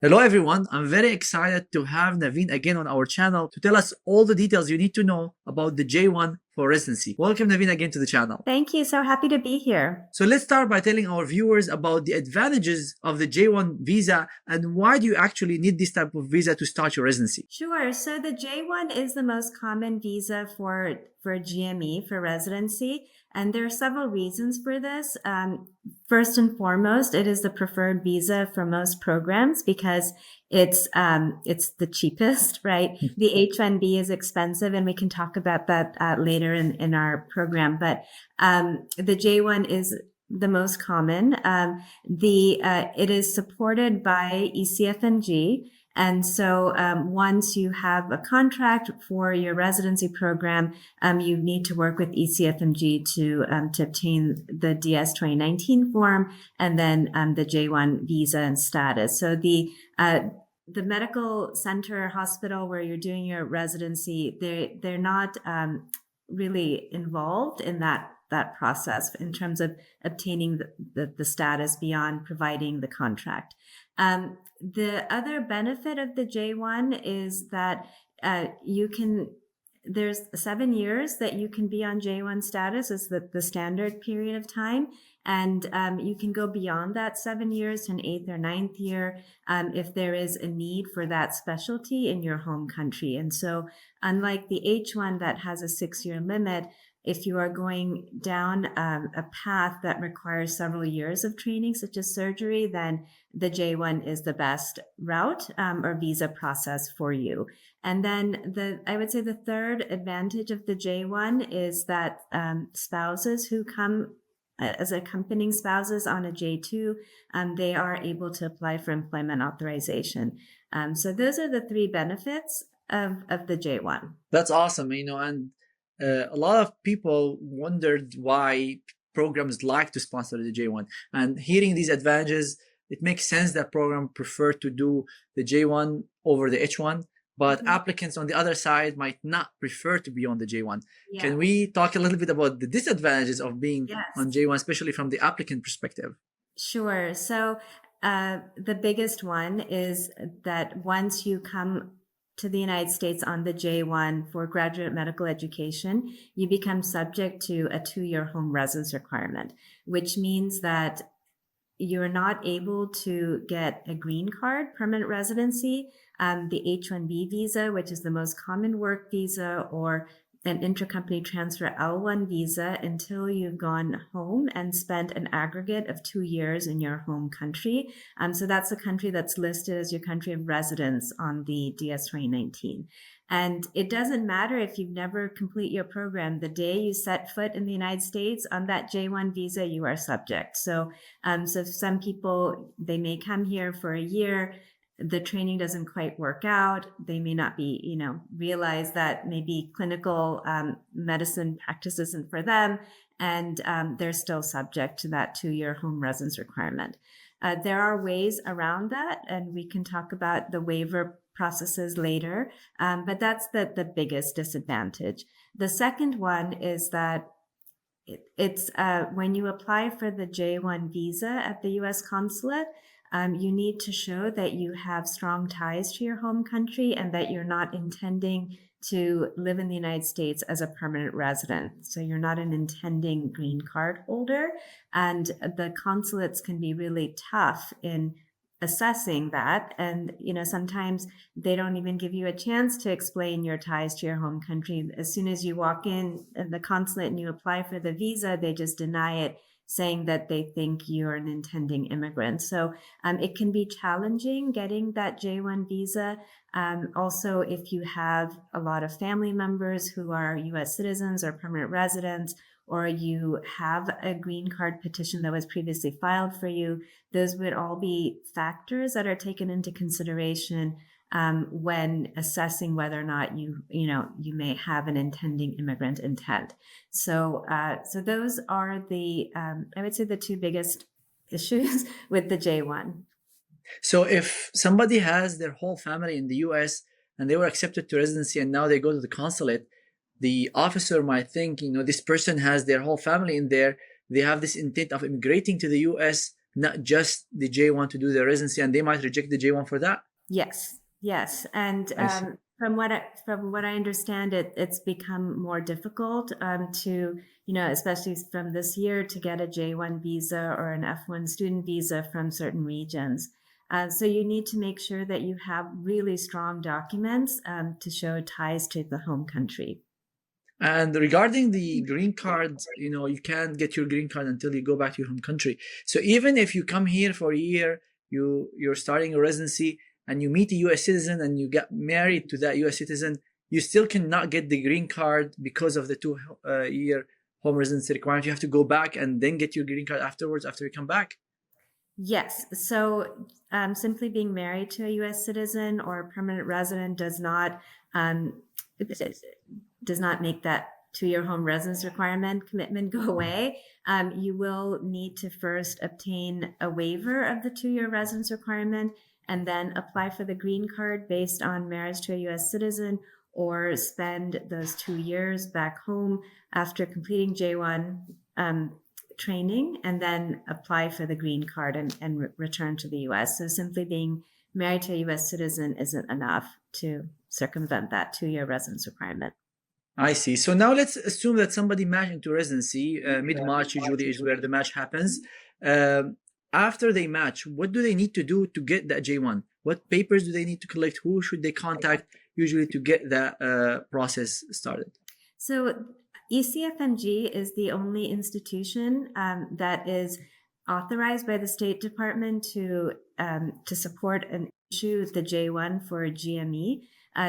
Hello, everyone. I'm very excited to have Naveen again on our channel to tell us all the details you need to know about the J1 for residency. Welcome, Naveen, again to the channel. Thank you. So happy to be here. So let's start by telling our viewers about the advantages of the J1 visa and why do you actually need this type of visa to start your residency? Sure. So the J1 is the most common visa for GME, for residency. And there are several reasons for this. First and foremost, it is the preferred visa for most programs because it's the cheapest, right? The H-1B is expensive, and we can talk about that later in our program. But the J1 is the most common. It is supported by ECFMG. And so once you have a contract for your residency program, you need to work with ECFMG to obtain the DS 2019 form and then the J1 visa and status. So the medical center hospital where you're doing your residency, they're not really involved in that process in terms of obtaining the status beyond providing the contract. The other benefit of the J1 is that there's 7 years that you can be on J1 status is the standard period of time. And you can go beyond that 7 years to an 8th or 9th year if there is a need for that specialty in your home country. And so unlike the H1 that has a 6-year limit, if you are going down a path that requires several years of training, such as surgery, then the J1 is the best route or visa process for you. And then I would say the third advantage of the J1 is that spouses who come as accompanying spouses on a J2, they are able to apply for employment authorization. So those are the three benefits of the J1. That's awesome, and a lot of people wondered why programs like to sponsor the J1. And hearing these advantages, it makes sense that programs prefer to do the J1 over the H1, but applicants on the other side might not prefer to be on the J1. Yeah. Can we talk a little bit about the disadvantages of being on J1, especially from the applicant perspective? Sure. So the biggest one is that once you come to the United States on the J1 for graduate medical education, you become subject to a 2-year home residence requirement, which means that you're not able to get a green card, permanent residency, the H-1B visa, which is the most common work visa, or an intercompany transfer L1 visa until you've gone home and spent an aggregate of 2 years in your home country. So that's the country that's listed as your country of residence on the DS 2019. And it doesn't matter if you've never complete your program. The day you set foot in the United States on that J1 visa, you are subject. So some people, they may come here for a year, the training doesn't quite work out. They may not be, realize that maybe clinical medicine practice isn't for them, and they're still subject to that 2-year home residence requirement. There are ways around that, and we can talk about the waiver processes later, but that's the biggest disadvantage. The second one is that it's when you apply for the J1 visa at the U.S. consulate, you need to show that you have strong ties to your home country and that you're not intending to live in the United States as a permanent resident. So you're not an intending green card holder. And the consulates can be really tough in assessing that. And, sometimes they don't even give you a chance to explain your ties to your home country. As soon as you walk in the consulate and you apply for the visa, they just deny it, saying that they think you're an intending immigrant. So it can be challenging getting that J1 visa. Also, if you have a lot of family members who are US citizens or permanent residents, or you have a green card petition that was previously filed for you, those would all be factors that are taken into consideration when assessing whether or not you may have an intending immigrant intent. So those are I would say the two biggest issues with the J1. So if somebody has their whole family in the US and they were accepted to residency and now they go to the consulate, the officer might think, this person has their whole family in there. They have this intent of immigrating to the US, not just the J1 to do the residency, and they might reject the J1 for that? Yes. And from what I understand, it's become more difficult to, especially from this year, to get a J1 visa or an F1 student visa from certain regions. So you need to make sure that you have really strong documents to show ties to the home country. And regarding the green card, you can't get your green card until you go back to your home country. So even if you come here for a year, you're starting a residency and you meet a US citizen and you get married to that US citizen, you still cannot get the green card because of the 2-year home residency requirement. You have to go back and then get your green card afterwards after you come back. Yes. So simply being married to a U.S. citizen or a permanent resident does not make that 2-year home residence requirement commitment go away. You will need to first obtain a waiver of the 2-year residence requirement and then apply for the green card based on marriage to a U.S. citizen, or spend those 2 years back home after completing J1 training and then apply for the green card and return to the U.S. So simply being married to a U.S. citizen isn't enough to circumvent that 2-year residence requirement. I see. So now let's assume that somebody matched into residency. Mid-March usually is where the match happens. After they match, what do they need to do to get that J1? What papers do they need to collect? Who should they contact usually to get that process started? So ECFMG is the only institution that is authorized by the State Department to support and issue the J1 for GME.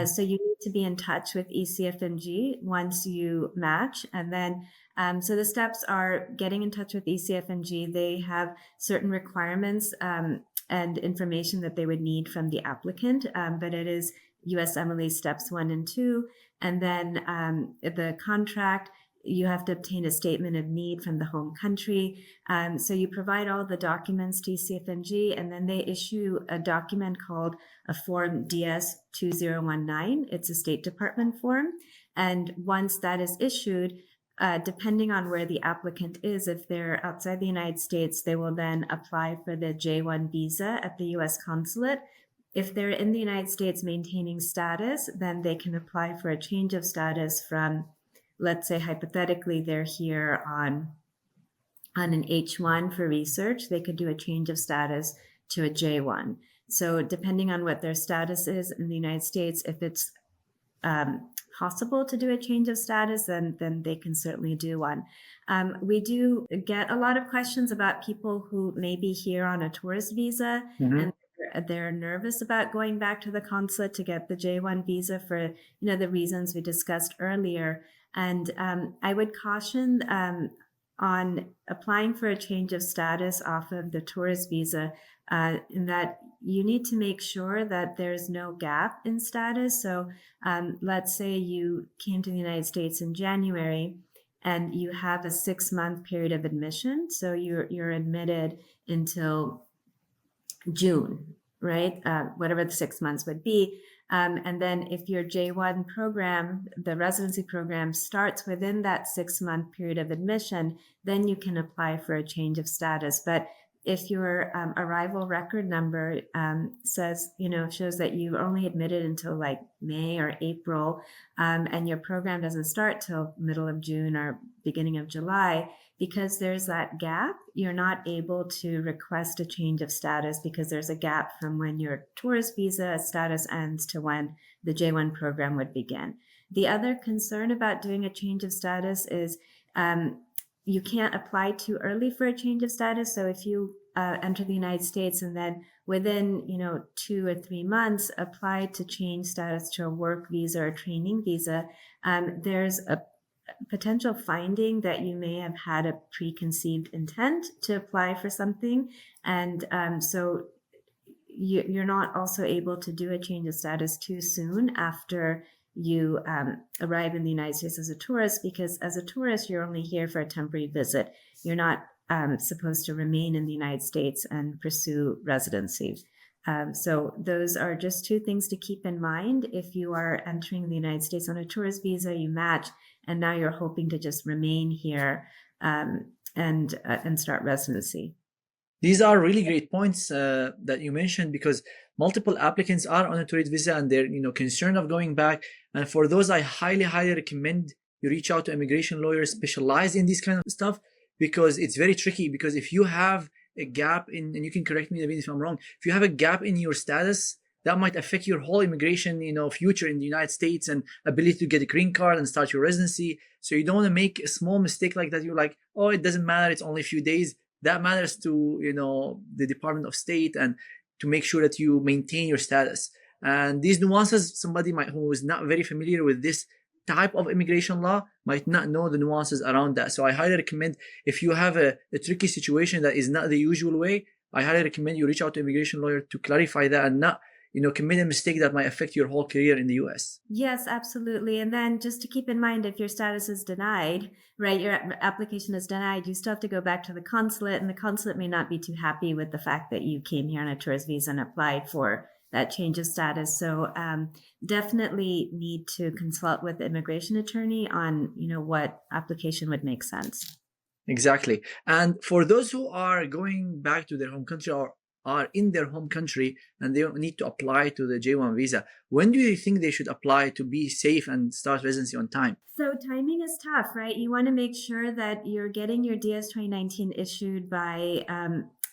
So you need to be in touch with ECFMG once you match. And then, so the steps are getting in touch with ECFMG. They have certain requirements and information that they would need from the applicant, but it is USMLE steps 1 and 2. And then the contract, you have to obtain a statement of need from the home country. So you provide all the documents to ECFMG, and then they issue a document called a Form DS-2019. It's a State Department form. And once that is issued, depending on where the applicant is, if they're outside the United States, they will then apply for the J1 visa at the U.S. consulate. If they're in the United States maintaining status, then they can apply for a change of status from, let's say hypothetically, they're here on an H1 for research, they could do a change of status to a J1. So depending on what their status is in the United States, if it's possible to do a change of status, then they can certainly do one. We do get a lot of questions about people who may be here on a tourist visa, and they're nervous about going back to the consulate to get the J1 visa for the reasons we discussed earlier. And I would caution on applying for a change of status off of the tourist visa, in that you need to make sure that there's no gap in status. So let's say you came to the United States in January and you have a 6-month period of admission. So you're admitted until June, right? Whatever the 6 months would be. And then if your J1 program, the residency program, starts within that 6-month period of admission, then you can apply for a change of status. But if your arrival record number shows that you only admitted until like May or April, and your program doesn't start till middle of June or beginning of July, because there's that gap, you're not able to request a change of status because there's a gap from when your tourist visa status ends to when the J1 program would begin. The other concern about doing a change of status is you can't apply too early for a change of status. So if you enter the United States and then within 2 or 3 months apply to change status to a work visa or training visa, there's a potential finding that you may have had a preconceived intent to apply for something. And so you're not also able to do a change of status too soon after you arrive in the United States as a tourist, because as a tourist, you're only here for a temporary visit. You're not supposed to remain in the United States and pursue residency. So those are just 2 things to keep in mind. If you are entering the United States on a tourist visa, you match, and now you're hoping to just remain here and start residency. These are really great points that you mentioned, because multiple applicants are on a tourist visa and they're concerned of going back. And for those, I highly recommend you reach out to immigration lawyers specialized in this kind of stuff, because it's very tricky. Because if you have a gap in, and you can correct me, Naveen, if I'm wrong, if you have a gap in your status, that might affect your whole immigration future in the United States and ability to get a green card and start your residency. So you don't want to make a small mistake like that. You're like, oh, it doesn't matter, it's only a few days. That matters to the Department of State, and to make sure that you maintain your status. And these nuances, somebody who is not very familiar with this type of immigration law might not know the nuances around that. So I highly recommend, if you have a tricky situation that is not the usual way, I highly recommend you reach out to immigration lawyer to clarify that, and not commit a mistake that might affect your whole career in the US. Yes, absolutely. And then just to keep in mind, if your status is denied, right, your application is denied, you still have to go back to the consulate, and the consulate may not be too happy with the fact that you came here on a tourist visa and applied for that change of status. So definitely need to consult with the immigration attorney on, what application would make sense. Exactly. And for those who are going back to their home country, or are in their home country and they need to apply to the J1 visa, when do you think they should apply to be safe and start residency on time? So timing is tough, right? You want to make sure that you're getting your DS 2019 issued by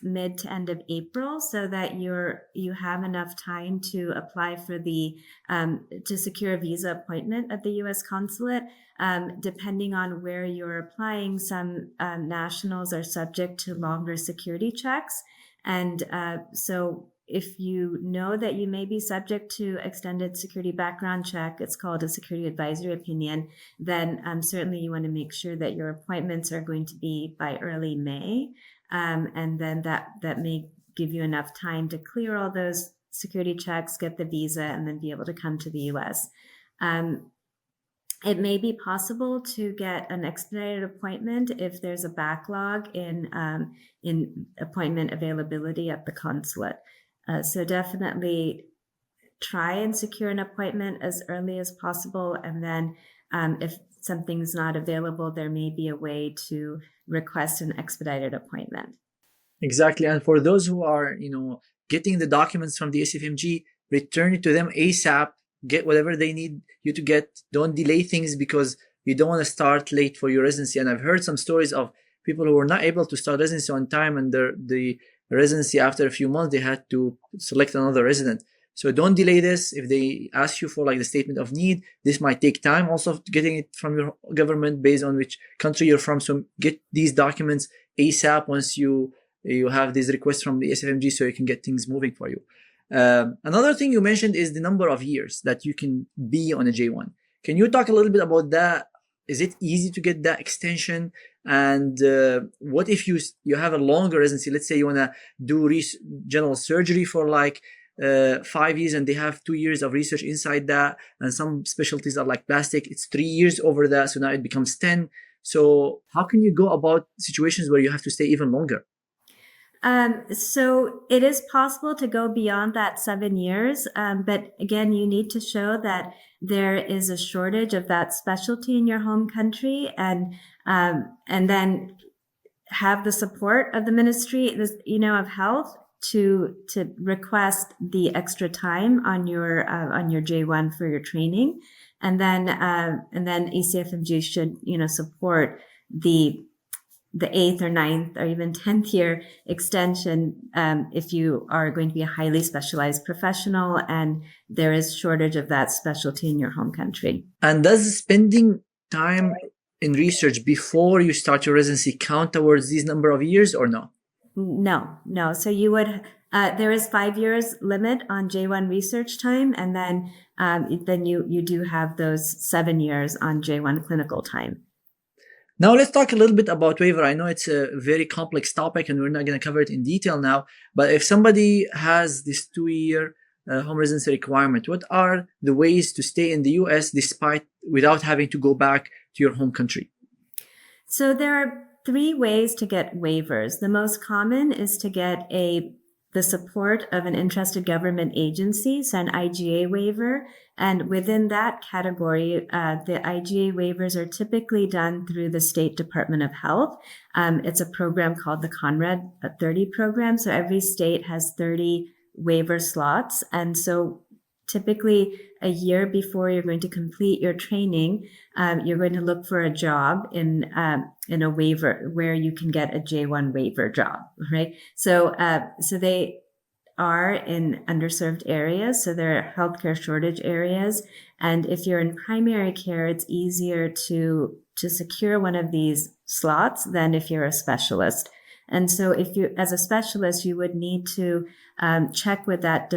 mid to end of April, so that you have enough time to apply for the to secure a visa appointment at the U.S. consulate. Depending on where you're applying, some nationals are subject to longer security checks. And so if you know that you may be subject to extended security background check, it's called a security advisory opinion, then certainly you want to make sure that your appointments are going to be by early May. And then that may give you enough time to clear all those security checks, get the visa, and then be able to come to the U.S. It may be possible to get an expedited appointment if there's a backlog in appointment availability at the consulate. So definitely try and secure an appointment as early as possible. And then if something's not available, there may be a way to request an expedited appointment. Exactly. And for those who are, getting the documents from the SFMG, return it to them ASAP. Get whatever they need you to get. Don't delay things, because you don't want to start late for your residency. And I've heard some stories of people who were not able to start residency on time, and the residency, after a few months, they had to select another resident. So don't delay this. If they ask you for like the statement of need, this might take time also getting it from your government based on which country you're from. So get these documents ASAP once you have these requests from the SFMG, so you can get things moving for you. Another thing you mentioned is the number of years that you can be on a J1. Can you talk a little bit about that? Is it easy to get that extension? And what if you have a longer residency? Let's say you want to do general surgery for like 5 years, and they have 2 years of research inside that. And some specialties are like plastic. It's 3 years over that. So now it becomes 10. So how can you go about situations where you have to stay even longer? So it is possible to go beyond that 7 years. But again, you need to show that there is a shortage of that specialty in your home country, and then have the support of the Ministry, of Health to request the extra time on your J1 for your training. And then ACFMG should, support the 8th or 9th or even 10th year extension if you are going to be a highly specialized professional and there is shortage of that specialty in your home country. And does spending time in research before you start your residency count towards these number of years, or no? No. So you would, there is 5 years limit on J1 research time, and then you do have those 7 years on J1 clinical time. Now let's talk a little bit about waiver. I know it's a very complex topic and we're not going to cover it in detail now, but if somebody has this 2-year home residency requirement, what are the ways to stay in the US without having to go back to your home country? So there are 3 ways to get waivers. The most common is to get a the support of an interested government agency, so an IGA waiver. And within that category, the IGA waivers are typically done through the State Department of Health. It's a program called the Conrad 30 program. So every state has 30 waiver slots. And so typically a year before you're going to complete your training, you're going to look for a job in a waiver where you can get a J1 waiver job, right? So they are in underserved areas, so there are healthcare shortage areas, and if you're in primary care, it's easier to secure one of these slots than if you're a specialist. And so if you, as a specialist, you would need to check with that,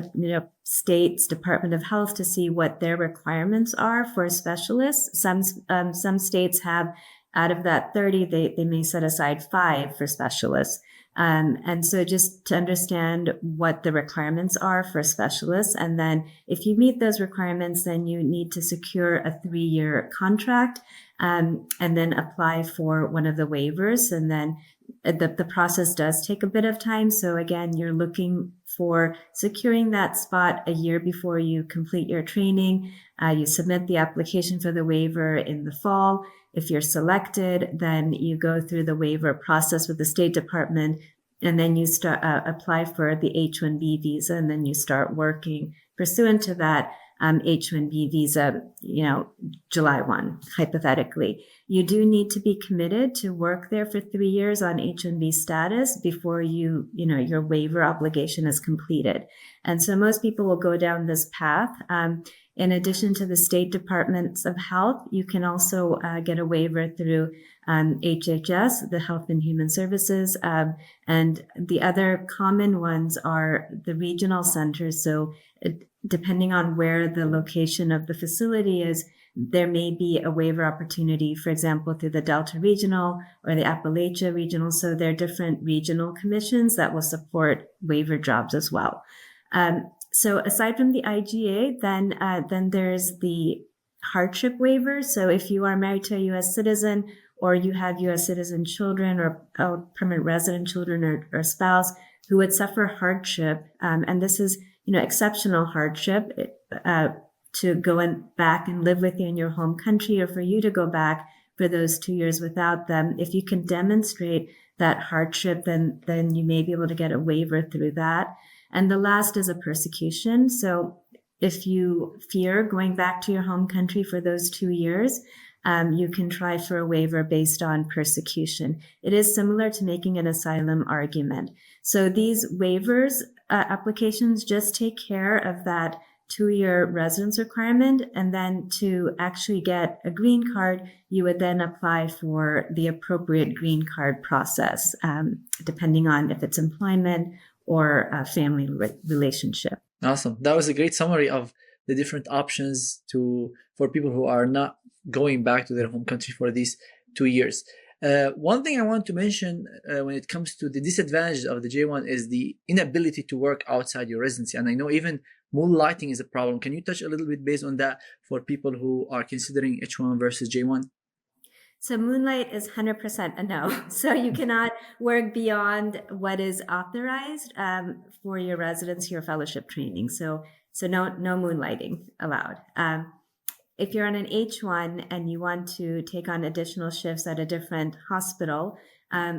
state's Department of Health to see what their requirements are for a specialist. Some states have, out of that 30, they may set aside 5 for specialists. And so just to understand what the requirements are for specialists. And then if you meet those requirements, then you need to secure a 3-year contract, and then apply for one of the waivers. And then the process does take a bit of time. So again, you're looking for securing that spot a year before you complete your training. You submit the application for the waiver in the fall. If you're selected, then you go through the waiver process with the State Department, and then you start apply for the H-1B visa, and then you start working pursuant to that H-1B visa, July 1, hypothetically. You do need to be committed to work there for 3 years on H-1B status before your waiver obligation is completed. And so most people will go down this path. In addition to the State Departments of Health, you can also get a waiver through HHS, the Health and Human Services, and the other common ones are the regional centers. So depending on where the location of the facility is, there may be a waiver opportunity, for example, through the Delta Regional or the Appalachia Regional. So there are different regional commissions that will support waiver jobs as well. So aside from the IGA, then there's the hardship waiver. So if you are married to a U.S. citizen, or you have U.S. citizen children or permanent resident children or spouse who would suffer hardship, and this is exceptional hardship, to go back and live with you in your home country, or for you to go back for those 2 years without them. If you can demonstrate that hardship, then you may be able to get a waiver through that. And the last is a persecution. So if you fear going back to your home country for those 2 years, you can try for a waiver based on persecution. It is similar to making an asylum argument. So these waivers applications just take care of that 2-year residence requirement. And then to actually get a green card, you would then apply for the appropriate green card process, depending on if it's employment or a family relationship. Awesome. That was a great summary of the different options for people who are not going back to their home country for these 2 years. One thing I want to mention when it comes to the disadvantages of the J1 is the inability to work outside your residency. And I know even moonlighting is a problem. Can you touch a little bit based on that for people who are considering H1 versus J1? So moonlight is 100% a no. So you cannot work beyond what is authorized for your residency or fellowship training. So no moonlighting allowed. If you're on an H1 and you want to take on additional shifts at a different hospital,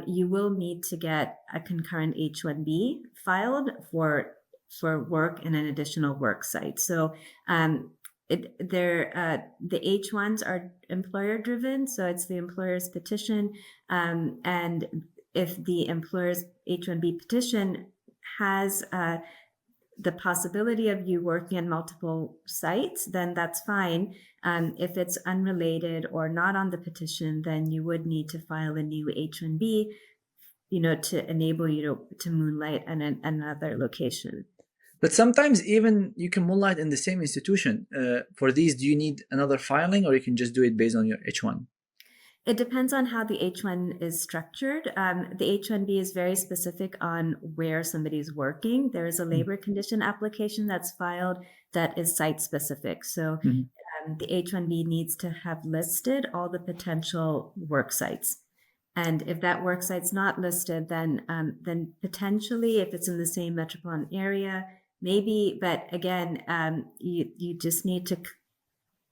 you will need to get a concurrent H1B filed for work in an additional work site. So the H1s are employer driven, so it's the employer's petition. And if the employer's H1B petition has the possibility of you working in multiple sites, then that's fine. If it's unrelated or not on the petition, then you would need to file a new H1B, to enable you to moonlight in another location. But sometimes even you can moonlight in the same institution. For these, do you need another filing, or you can just do it based on your H1? It depends on how the H1 is structured. The H1B is very specific on where somebody's working. There is a labor condition application that's filed that is site specific. So the H1B needs to have listed all the potential work sites. And if that work site's not listed, then potentially, if it's in the same metropolitan area, maybe. But again, you just need to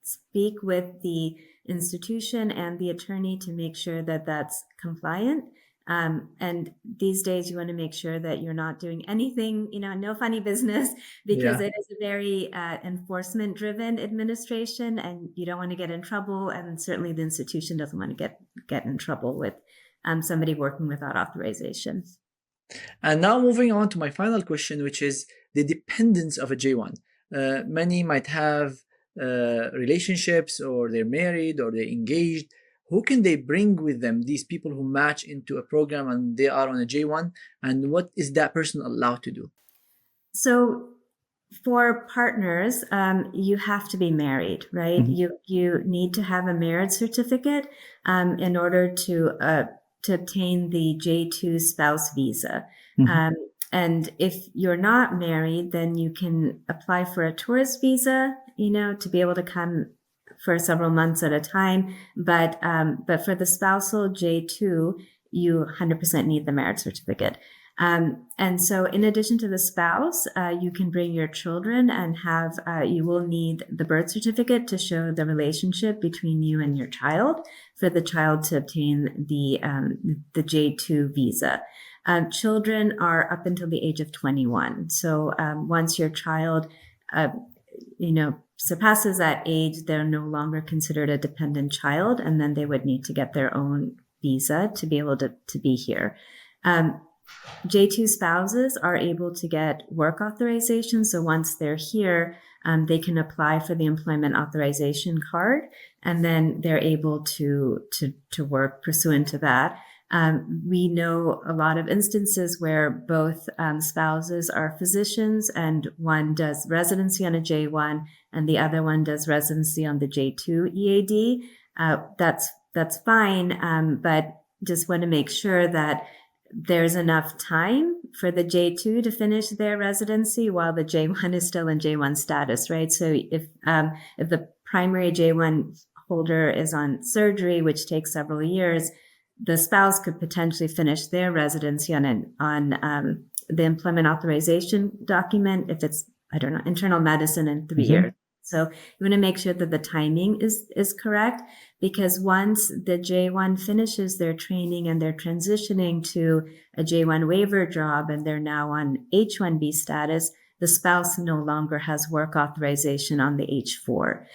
speak with the institution and the attorney to make sure that that's compliant. And these days, you want to make sure that you're not doing anything, no funny business, because it is a very enforcement-driven administration, and you don't want to get in trouble. And certainly, the institution doesn't want to get in trouble with somebody working without authorization. And now moving on to my final question, which is the dependence of a J1. Many might have relationships, or they're married, or they're engaged. Who can they bring with them, these people who match into a program and they are on a J1, and what is that person allowed to do? So for partners, you have to be married, right? Mm-hmm. You need to have a marriage certificate in order to obtain the J2 spouse visa. Mm-hmm. And if you're not married, then you can apply for a tourist visa, to be able to come for several months at a time. But for the spousal J2, you 100% need the marriage certificate. And so in addition to the spouse, you can bring your children and you will need the birth certificate to show the relationship between you and your child for the child to obtain the J2 visa. Children are up until the age of 21. So once your child, surpasses that age, they're no longer considered a dependent child, and then they would need to get their own visa to be able to be here. J2 spouses are able to get work authorization. So once they're here, they can apply for the employment authorization card, and then they're able to work pursuant to that. We know a lot of instances where both spouses are physicians, and one does residency on a J1 and the other one does residency on the J2 EAD. That's fine, but just want to make sure that there's enough time for the J2 to finish their residency while the J1 is still in J1 status, right? So if the primary J1 holder is on surgery, which takes several years, the spouse could potentially finish their residency on the employment authorization document if it's, internal medicine in 3 years. So you want to make sure that the timing is correct, because once the J1 finishes their training and they're transitioning to a J1 waiver job and they're now on H1B status, the spouse no longer has work authorization on the H4.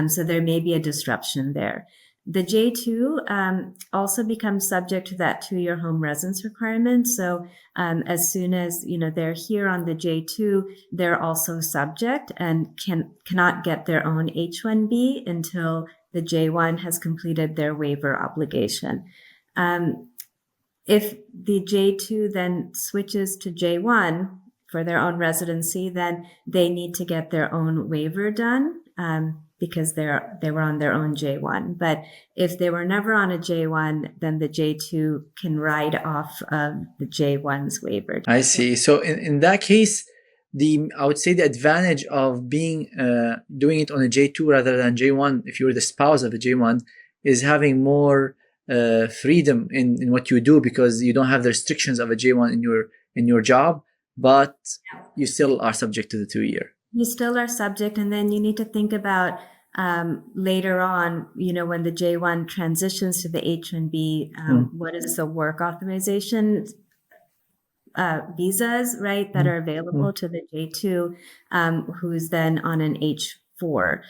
So there may be a disruption there. The J2 also becomes subject to that 2-year home residence requirement. So as soon as they're here on the J2, they're also subject and cannot get their own H1B until the J1 has completed their waiver obligation. If the J2 then switches to J1 for their own residency, then they need to get their own waiver done. Because they were on their own J1. But if they were never on a J1, then the J2 can ride off of the J1's waiver. I see. So in that case, I would say the advantage of being doing it on a J2 rather than J1, if you're the spouse of a J1, is having more freedom in what you do, because you don't have the restrictions of a J1 in your job, but you still are subject to the 2-year. You still are subject, and then you need to think about later on, when the J1 transitions to the H1B, what is the work authorization visas, right, that are available to the J2, who's then on an H4.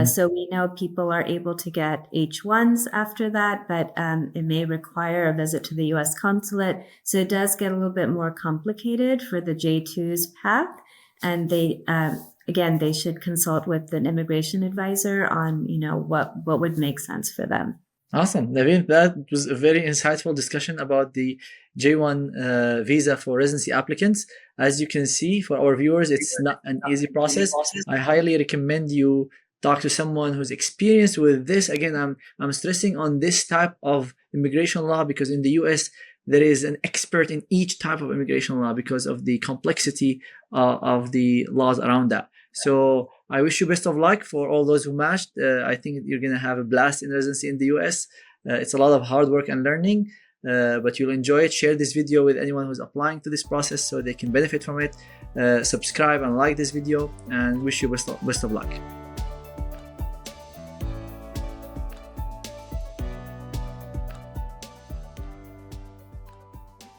So we know people are able to get H1s after that, but it may require a visit to the U.S. consulate. So it does get a little bit more complicated for the J2's path. And they should consult with an immigration advisor on, what would make sense for them. Awesome. Naveen, that was a very insightful discussion about the J1 visa for residency applicants. As you can see, for our viewers, it's not an easy process. I highly recommend you talk to someone who's experienced with this. Again, I'm stressing on this type of immigration law because in the US, there is an expert in each type of immigration law because of the complexity of the laws around that. So I wish you best of luck for all those who matched. I think you're going to have a blast in residency in the US. It's a lot of hard work and learning. but you'll enjoy it. Share this video with anyone who's applying to this process so they can benefit from it. Subscribe and like this video, and wish you best of luck.